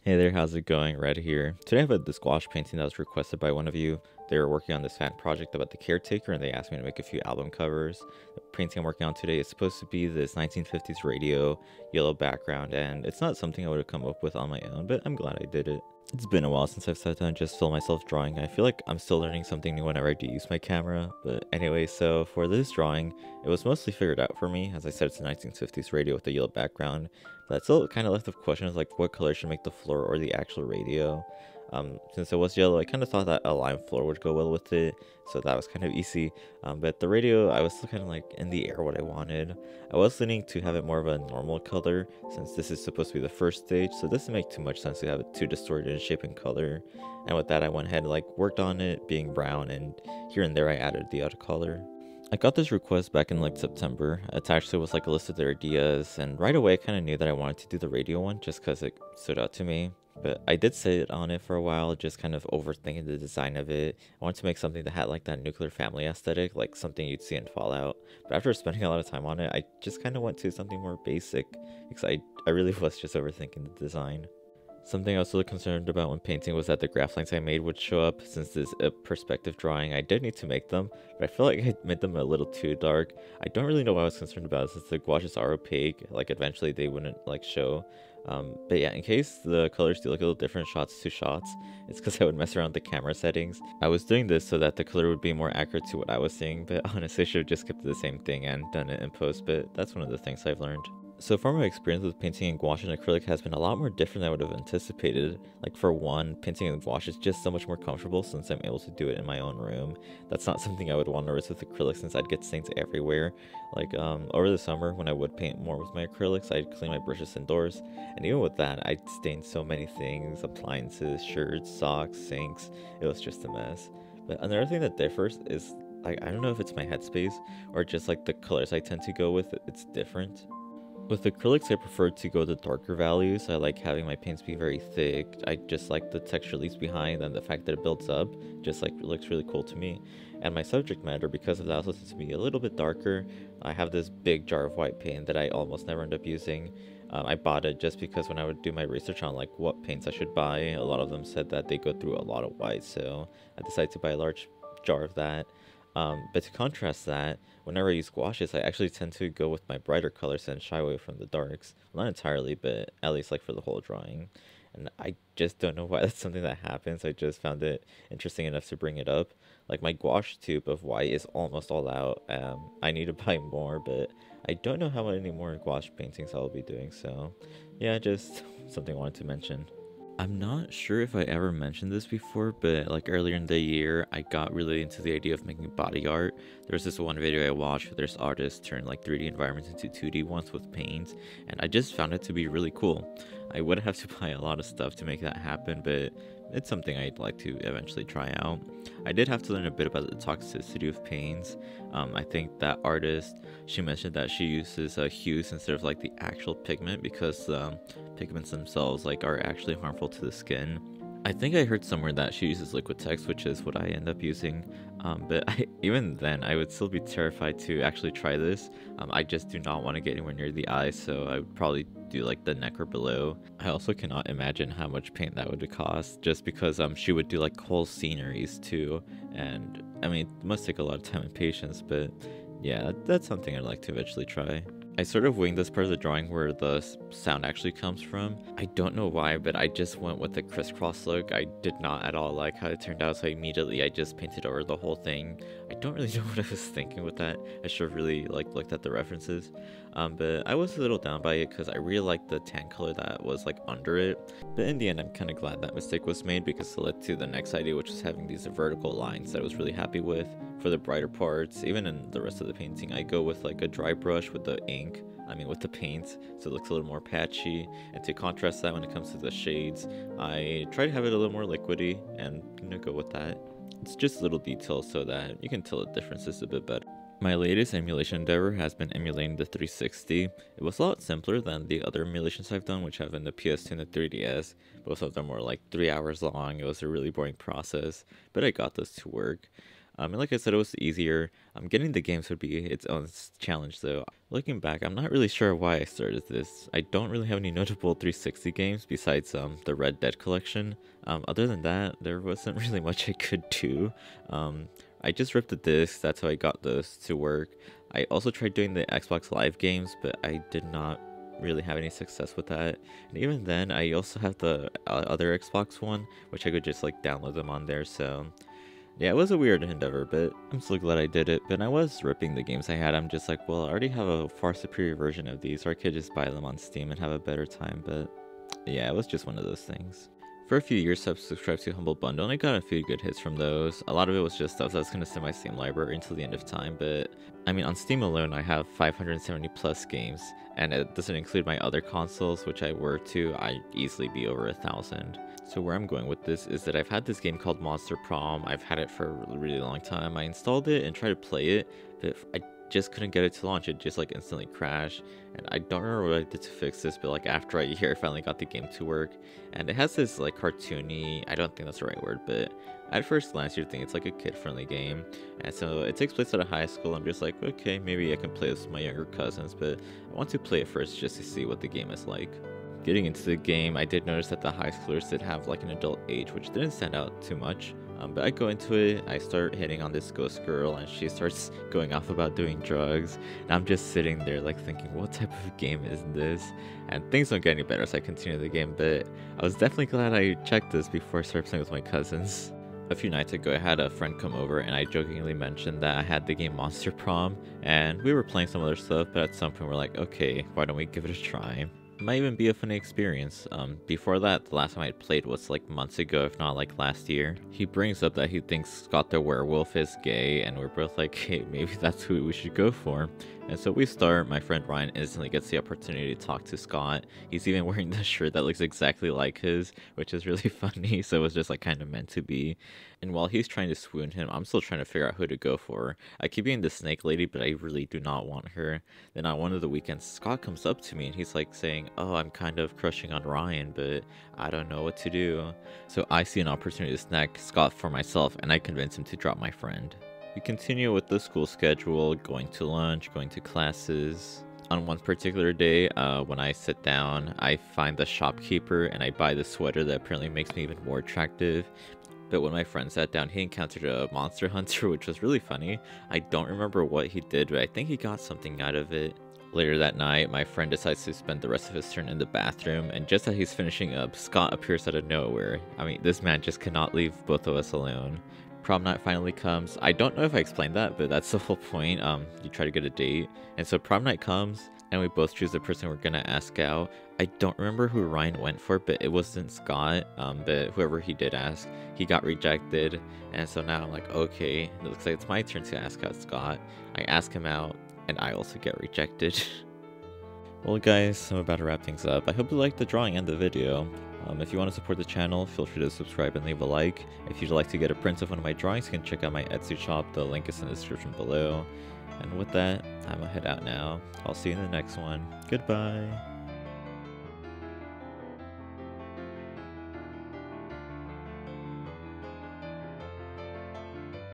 Hey there, how's it going? Red here. Today I have this gouache painting that was requested by one of you. They were working on this fan project about the caretaker and they asked me to make a few album covers. The painting I'm working on today is supposed to be this 1950s radio, yellow background, and it's not something I would have come up with on my own, but I'm glad I did it. It's been a while since I've sat down and just filmed myself drawing. I feel like I'm still learning something new whenever I do use my camera. But anyway, so for this drawing, it was mostly figured out for me. As I said, it's a 1950s radio with a yellow background. But still kind of left with questions like what color should make the floor or the actual radio. Since it was yellow, I kind of thought that a lime floor would go well with it, so that was kind of easy. But the radio, I was still kind of like in the air what I wanted. I was leaning to have it more of a normal color, since this is supposed to be the first stage, so it doesn't make too much sense to have it too distorted in shape and color. And with that, I went ahead and like worked on it being brown, and here and there I added the other color. I got this request back in like September. Attached to it was like a list of their ideas, and right away I kind of knew that I wanted to do the radio one just because it stood out to me. But I did sit on it for a while, just kind of overthinking the design of it. I wanted to make something that had like that nuclear family aesthetic, like something you'd see in Fallout. But after spending a lot of time on it, I just kind of went to something more basic because I really was just overthinking the design. Something I was really concerned about when painting was that the graph lines I made would show up. Since this is a perspective drawing, I did need to make them, but I feel like I made them a little too dark. I don't really know what I was concerned about since the gouaches are opaque, like eventually they wouldn't like show. But yeah, in case the colors do look a little different shots to shots, it's because I would mess around with the camera settings. I was doing this so that the color would be more accurate to what I was seeing, but honestly I should have just kept the same thing and done it in post, but that's one of the things I've learned. So far, my experience with painting in gouache and acrylic has been a lot more different than I would have anticipated. Like for one, painting in gouache is just so much more comfortable since I'm able to do it in my own room. That's not something I would want to risk with acrylic since I'd get stains everywhere. Like over the summer when I would paint more with my acrylics, I'd clean my brushes indoors, and even with that, I'd stain so many things: appliances, shirts, socks, sinks. It was just a mess. But another thing that differs is like I don't know if it's my headspace or just like the colors I tend to go with. It's different. With acrylics, I prefer to go the darker values. I like having my paints be very thick. I just like the texture leaves behind and the fact that it builds up just like looks really cool to me. And my subject matter, because of that, also tends to be a little bit darker. I have this big jar of white paint that I almost never end up using. I bought it just because when I would do my research on like what paints I should buy, a lot of them said that they go through a lot of white, so I decided to buy a large jar of that. But to contrast that, whenever I use gouaches, I actually tend to go with my brighter colors and shy away from the darks. Well, not entirely, but at least like for the whole drawing. And I just don't know why that's something that happens. I just found it interesting enough to bring it up. Like my gouache tube of white is almost all out. I need to buy more, but I don't know how many more gouache paintings I'll be doing. So, yeah, just something I wanted to mention. I'm not sure if I ever mentioned this before, but like earlier in the year, I got really into the idea of making body art. There's this one video I watched where this artist turned like 3D environments into 2D ones with paint, and I just found it to be really cool. I would have to buy a lot of stuff to make that happen, but it's something I'd like to eventually try out. I did have to learn a bit about the toxicity of paints. I think that artist, she mentioned that she uses hues instead of like the actual pigment because pigments themselves like are actually harmful to the skin. I think I heard somewhere that she uses Liquitex, which is what I end up using. Even then, I would still be terrified to actually try this. I just do not want to get anywhere near the eyes, so I would probably do like the neck or below. I also cannot imagine how much paint that would cost, just because she would do like whole sceneries too, and I mean it must take a lot of time and patience. But yeah, that's something I'd like to eventually try. I sort of winged this part of the drawing where the sound actually comes from. I don't know why, but I just went with the crisscross look. I did not at all like how it turned out, so immediately I just painted over the whole thing. I don't really know what I was thinking with that. I should have really like looked at the references. But I was a little down by it because I really liked the tan color that was like under it. But in the end, I'm kind of glad that mistake was made because it led to the next idea, which was having these vertical lines that I was really happy with for the brighter parts. Even in the rest of the painting, I go with like a dry brush with the ink, with the paint, so it looks a little more patchy. And to contrast that when it comes to the shades, I try to have it a little more liquidy and go with that. It's just little details so that you can tell the differences a bit better. My latest emulation endeavor has been emulating the 360. It was a lot simpler than the other emulations I've done, which have been the PS2 and the 3DS. Both of them were like 3 hours long. It was a really boring process, but I got this to work. And like I said, it was easier. Getting the games would be its own challenge though. Looking back, I'm not really sure why I started this. I don't really have any notable 360 games besides the Red Dead collection. Other than that, there wasn't really much I could do. I just ripped the discs, that's how I got those to work. I also tried doing the Xbox Live games, but I did not really have any success with that. And even then, I also have the other Xbox One, which I could just like download them on there, so yeah, it was a weird endeavor, but I'm still glad I did it. But I was ripping the games I had. I'm just like, well, I already have a far superior version of these, or I could just buy them on Steam and have a better time. But yeah, it was just one of those things. For a few years, I've subscribed to Humble Bundle, and I got a few good hits from those. A lot of it was just stuff that was going to send my Steam library until the end of time, but I mean, on Steam alone, I have 570 plus games, and it doesn't include my other consoles, which I were to, I'd easily be over 1,000. So where I'm going with this is that I've had this game called Monster Prom. I've had it for a really long time. I installed it and tried to play it, but I just couldn't get it to launch. It just like instantly crashed, and I don't remember what I did to fix this, but like after a year I finally got the game to work. And it has this like cartoony, I don't think that's the right word, but at first glance you'd think it's like a kid-friendly game. And so it takes place at a high school. I'm just like, okay, maybe I can play this with my younger cousins, but I want to play it first just to see what the game is like. Getting into the game, I did notice that the high schoolers did have like an adult age, which didn't stand out too much. But I go into it, I start hitting on this ghost girl, and she starts going off about doing drugs. And I'm just sitting there like thinking, what type of game is this? And things don't get any better as I continue the game, but I was definitely glad I checked this before I started playing with my cousins. A few nights ago, I had a friend come over, and I jokingly mentioned that I had the game Monster Prom, and we were playing some other stuff, but at some point we're like, okay, why don't we give it a try? Might even be a funny experience. Before that, the last time I played was like months ago, if not like last year. He brings up that he thinks Scott the Werewolf is gay, and we're both like, hey, maybe that's who we should go for. And so we start. My friend Ryan instantly gets the opportunity to talk to Scott. He's even wearing the shirt that looks exactly like his, which is really funny, so it was just like kind of meant to be. And while he's trying to swoon him, I'm still trying to figure out who to go for. I keep being the snake lady, but I really do not want her. Then on one of the weekends, Scott comes up to me and he's like saying, oh, I'm kind of crushing on Ryan, but I don't know what to do. So I see an opportunity to snag Scott for myself, and I convince him to drop my friend. We continue with the school schedule, going to lunch, going to classes. On one particular day, when I sit down, I find the shopkeeper and I buy the sweater that apparently makes me even more attractive. But when my friend sat down, he encountered a monster hunter, which was really funny. I don't remember what he did, but I think he got something out of it. Later that night, my friend decides to spend the rest of his turn in the bathroom, and just as he's finishing up, Scott appears out of nowhere. I mean, this man just cannot leave both of us alone. Prom night finally comes. I don't know if I explained that, but that's the whole point. You try to get a date. And so prom night comes, and we both choose the person we're gonna ask out. I don't remember who Ryan went for, but it wasn't Scott. But whoever he did ask, he got rejected. And so now I'm like, okay, it looks like it's my turn to ask out Scott. I ask him out, and I also get rejected. Well guys, I'm about to wrap things up. I hope you liked the drawing and the video. If you want to support the channel, feel free to subscribe and leave a like. If you'd like to get a print of one of my drawings, you can check out my Etsy shop. The link is in the description below. And with that, I'm gonna head out now. I'll see you in the next one. Goodbye.